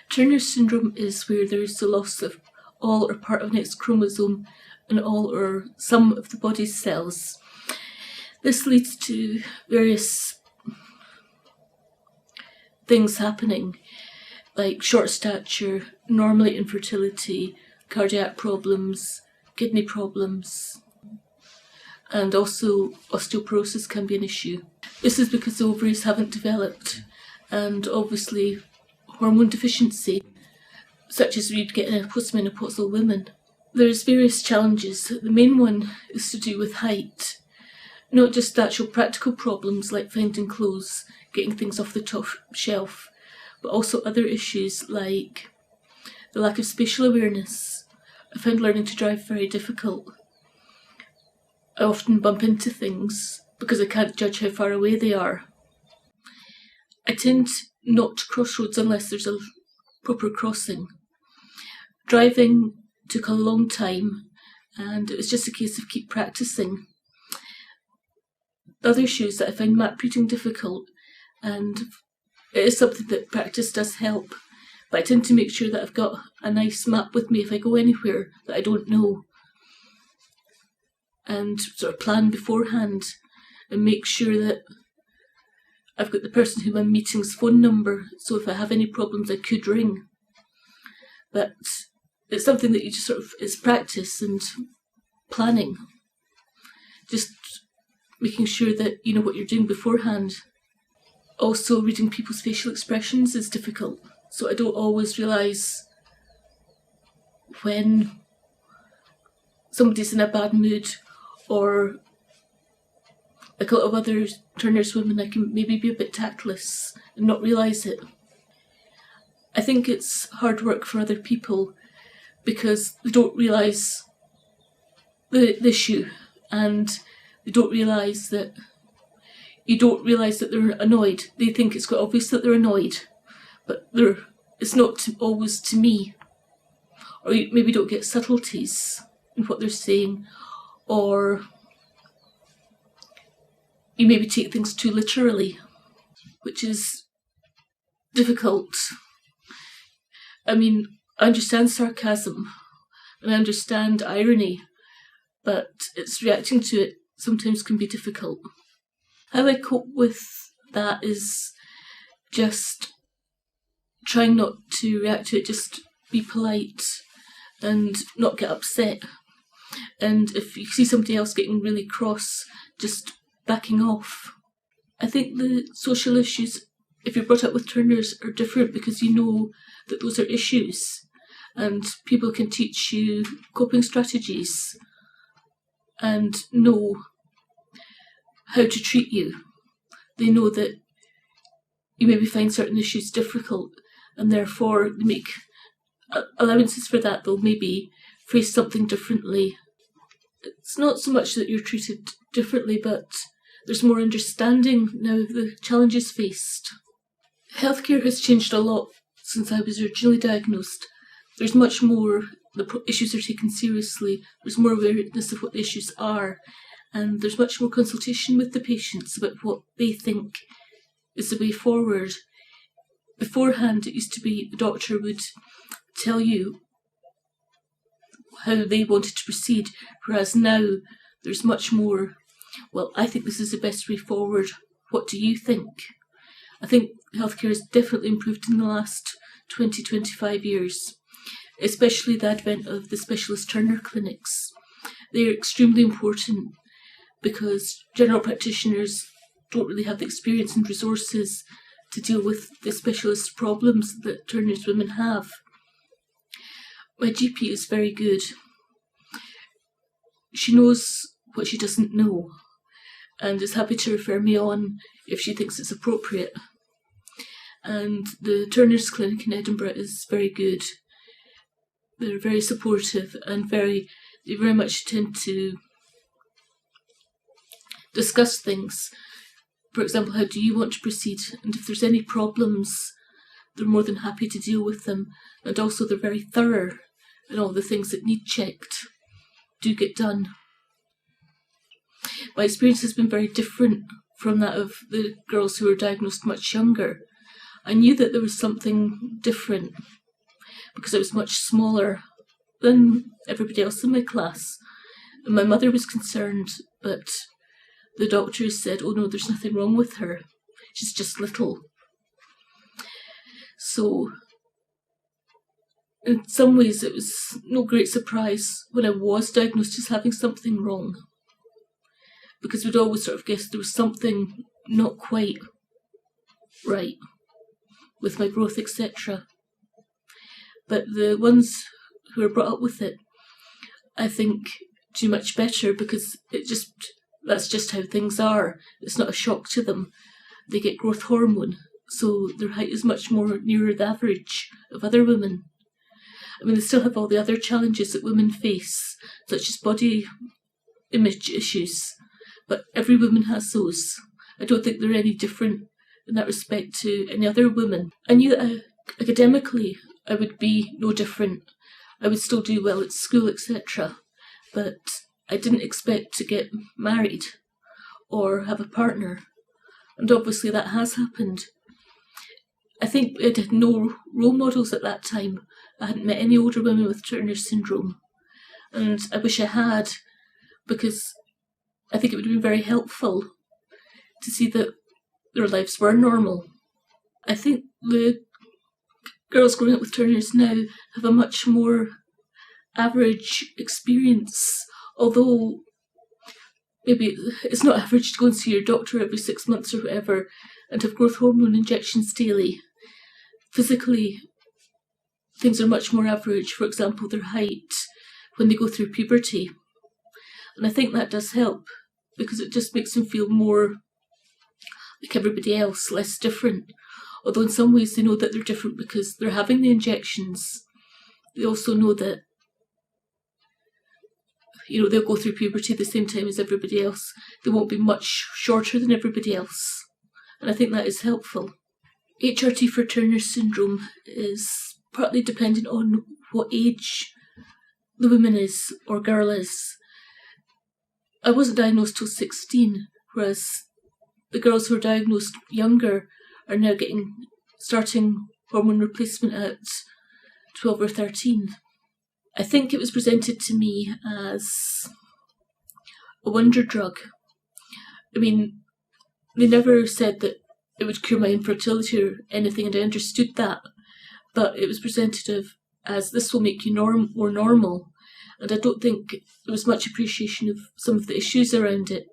Turner syndrome is where there is the loss of all or part of an X chromosome in all or some of the body's cells. This leads to various things happening, like short stature, normally infertility, cardiac problems, kidney problems, and also osteoporosis can be an issue. This is because the ovaries haven't developed, and obviously hormone deficiency, such as we'd get in postmenopausal women. There's various challenges. The main one is to do with height. Not just the actual practical problems like finding clothes, getting things off the top shelf, but also other issues like the lack of spatial awareness. I find learning to drive very difficult. I often bump into things because I can't judge how far away they are. I tend not to cross roads unless there's a proper crossing. Driving took a long time, and it was just a case of keep practicing. The other issue is that I find map reading difficult, and it is something that practice does help, but I tend to make sure that I've got a nice map with me if I go anywhere that I don't know, and sort of plan beforehand and make sure that I've got the person who I'm meeting's phone number, so if I have any problems I could ring. But it's something that you just sort of, it's practice and planning. Just making sure that you know what you're doing beforehand. Also, reading people's facial expressions is difficult, so I don't always realise when somebody's in a bad mood, or like a lot of other Turner's women, I can maybe be a bit tactless and not realise it. I think it's hard work for other people because they don't realise the issue, and they don't realise that you don't realise that they're annoyed. They think it's quite obvious that they're annoyed, but it's not always to me. Or you maybe don't get subtleties in what they're saying, or you maybe take things too literally, which is difficult. I mean, I understand sarcasm and I understand irony, but it's reacting to it sometimes can be difficult. How I cope with that is just trying not to react to it, just be polite and not get upset. And if you see somebody else getting really cross, just backing off. I think the social issues, if you're brought up with Turners, are different because you know that those are issues, and people can teach you coping strategies and know how to treat you. They know that you maybe find certain issues difficult, and therefore they make allowances for that. They'll maybe phrase something differently. It's not so much that you're treated differently, but there's more understanding now of the challenges faced. Healthcare has changed a lot since I was originally diagnosed. There's much more, the issues are taken seriously, there's more awareness of what the issues are, and there's much more consultation with the patients about what they think is the way forward. Beforehand, it used to be the doctor would tell you how they wanted to proceed, whereas now there's much more, well, I think this is the best way forward. What do you think? I think healthcare has definitely improved in the last 20-25 years, especially the advent of the specialist Turner clinics. They're extremely important because general practitioners don't really have the experience and resources to deal with the specialist problems that Turner's women have. My GP is very good. She knows what she doesn't know and is happy to refer me on if she thinks it's appropriate. And the Turner's Clinic in Edinburgh is very good. They're very supportive and they very much tend to discuss things. For example, how do you want to proceed? And if there's any problems, they're more than happy to deal with them. And also they're very thorough, and all the things that need checked do get done. My experience has been very different from that of the girls who were diagnosed much younger. I knew that there was something different because I was much smaller than everybody else in my class. And my mother was concerned, but the doctors said, oh no, there's nothing wrong with her. She's just little. So in some ways it was no great surprise when I was diagnosed as having something wrong, because we'd always sort of guessed there was something not quite right with my growth, etc. But the ones who are brought up with it, I think, do much better, because that's just how things are. It's not a shock to them. They get growth hormone, so their height is much more nearer the average of other women. I mean, they still have all the other challenges that women face, such as body image issues, but every woman has those. I don't think they're any different in that respect to any other woman. I knew that academically I would be no different. I would still do well at school, etc. But I didn't expect to get married or have a partner. And obviously that has happened. I think I had no role models at that time. I hadn't met any older women with Turner syndrome. And I wish I had, because I think it would have been very helpful to see that their lives were normal. I think the girls growing up with Turners now have a much more average experience, although maybe it's not average to go and see your doctor every 6 months or whatever and have growth hormone injections daily. Physically, things are much more average. For example, their height when they go through puberty. And I think that does help, because it just makes them feel more like everybody else, less different. Although in some ways they know that they're different because they're having the injections. They also know that, they'll go through puberty at the same time as everybody else. They won't be much shorter than everybody else. And I think that is helpful. HRT for Turner syndrome is partly dependent on what age the woman is or girl is. I wasn't diagnosed till 16, whereas the girls who are diagnosed younger are now starting hormone replacement at 12 or 13. I think it was presented to me as a wonder drug. I mean, they never said that it would cure my infertility or anything, and I understood that, but it was presented as this will make you more normal, and I don't think there was much appreciation of some of the issues around it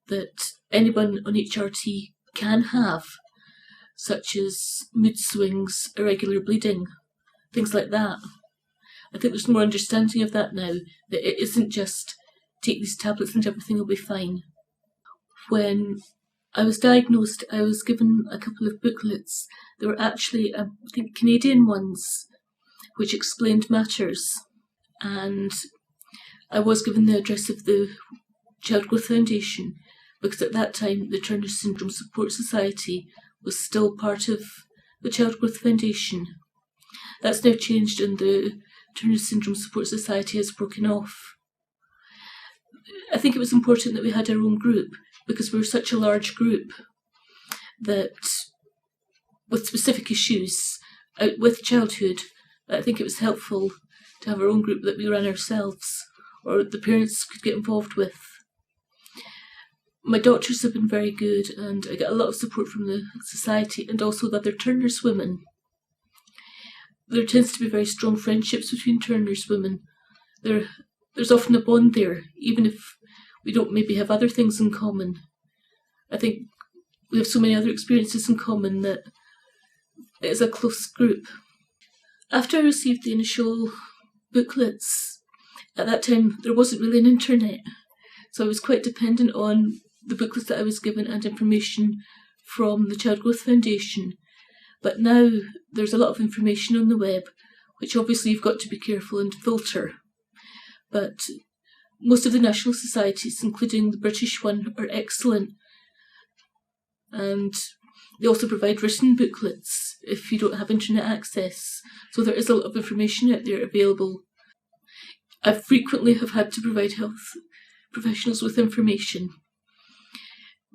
that anyone on HRT can have, such as mood swings, irregular bleeding, things like that. I think there's more understanding of that now, that it isn't just take these tablets and everything will be fine. When I was diagnosed, I was given a couple of booklets. They were actually, I think, Canadian ones, which explained matters. And I was given the address of the Child Growth Foundation, because at that time the Turner Syndrome Support Society was still part of the Child Growth Foundation. That's now changed and the Turner Syndrome Support Society has broken off. I think it was important that we had our own group, because we were such a large group that with specific issues with childhood, I think it was helpful to have our own group that we ran ourselves or the parents could get involved with. My doctors have been very good, and I get a lot of support from the society and also the other Turners women. There tends to be very strong friendships between Turners women. There's often a bond there, even if we don't maybe have other things in common. I think we have so many other experiences in common that it is a close group. After I received the initial booklets, at that time there wasn't really an internet, so I was quite dependent on the booklets that I was given and information from the Child Growth Foundation. But now there's a lot of information on the web, which obviously you've got to be careful and filter. But most of the national societies, including the British one, are excellent. And they also provide written booklets if you don't have internet access. So there is a lot of information out there available. I frequently have had to provide health professionals with information.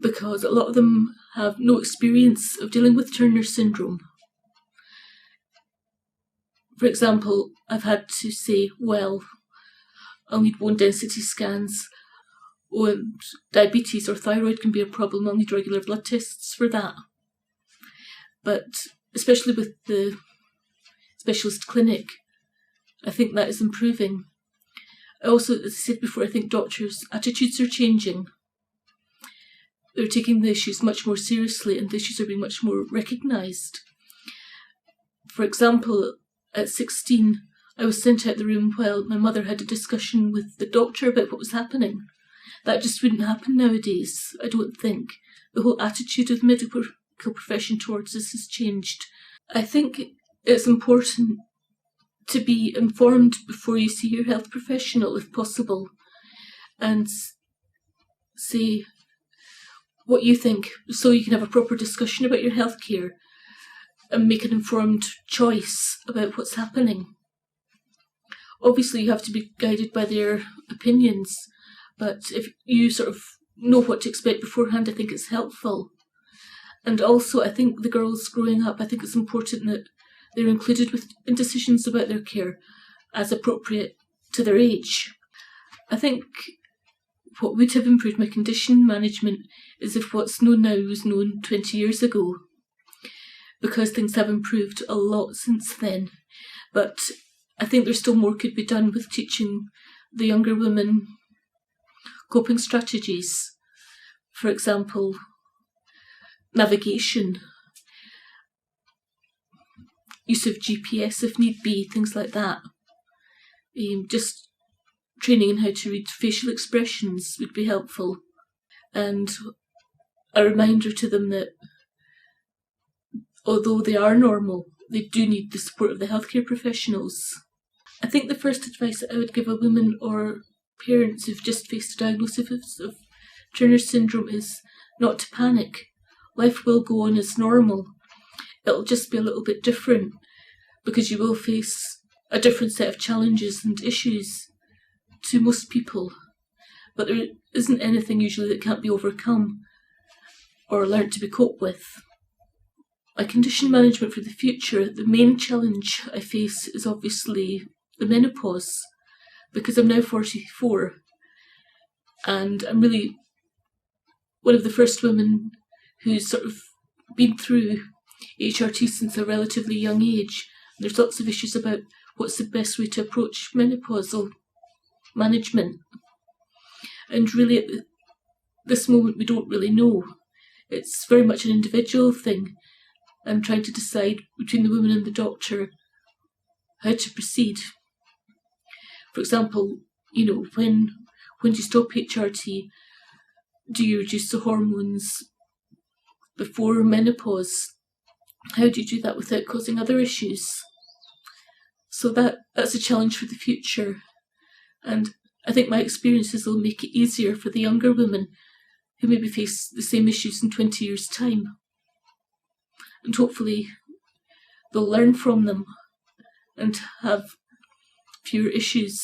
because a lot of them have no experience of dealing with Turner syndrome. For example, I've had to say, well, I'll need bone density scans, and diabetes or thyroid can be a problem, I'll need regular blood tests for that. But especially with the specialist clinic, I think that is improving. I also, as I said before, I think doctors' attitudes are changing. They're taking the issues much more seriously, and the issues are being much more recognised. For example, at 16, I was sent out the room while my mother had a discussion with the doctor about what was happening. That just wouldn't happen nowadays, I don't think. The whole attitude of the medical profession towards this has changed. I think it's important to be informed before you see your health professional, if possible, and say what you think, so you can have a proper discussion about your healthcare and make an informed choice about what's happening. Obviously, you have to be guided by their opinions, but if you sort of know what to expect beforehand, I think it's helpful. And also, I think the girls growing up, I think it's important that they're included in decisions about their care as appropriate to their age. I think what would have improved my condition management is if what's known now was known 20 years ago, because things have improved a lot since then. But I think there's still more could be done with teaching the younger women coping strategies. For example, navigation, use of GPS if need be, things like that. Just training in how to read facial expressions would be helpful. And a reminder to them that although they are normal, they do need the support of the healthcare professionals. I think the first advice that I would give a woman or parents who've just faced a diagnosis of Turner syndrome is not to panic. Life will go on as normal. It'll just be a little bit different because you will face a different set of challenges and issues to most people. But there isn't anything usually that can't be overcome or learnt to be coped with. My condition management for the future, the main challenge I face is obviously the menopause, because I'm now 44 and I'm really one of the first women who's sort of been through HRT since a relatively young age. There's lots of issues about what's the best way to approach menopausal management. And really at this moment we don't really know. It's very much an individual thing. I'm trying to decide between the woman and the doctor how to proceed. For example, when do you stop HRT? Do you reduce the hormones before menopause? How do you do that without causing other issues? So that's a challenge for the future. And I think my experiences will make it easier for the younger women who maybe face the same issues in 20 years' time. And hopefully they'll learn from them and have fewer issues.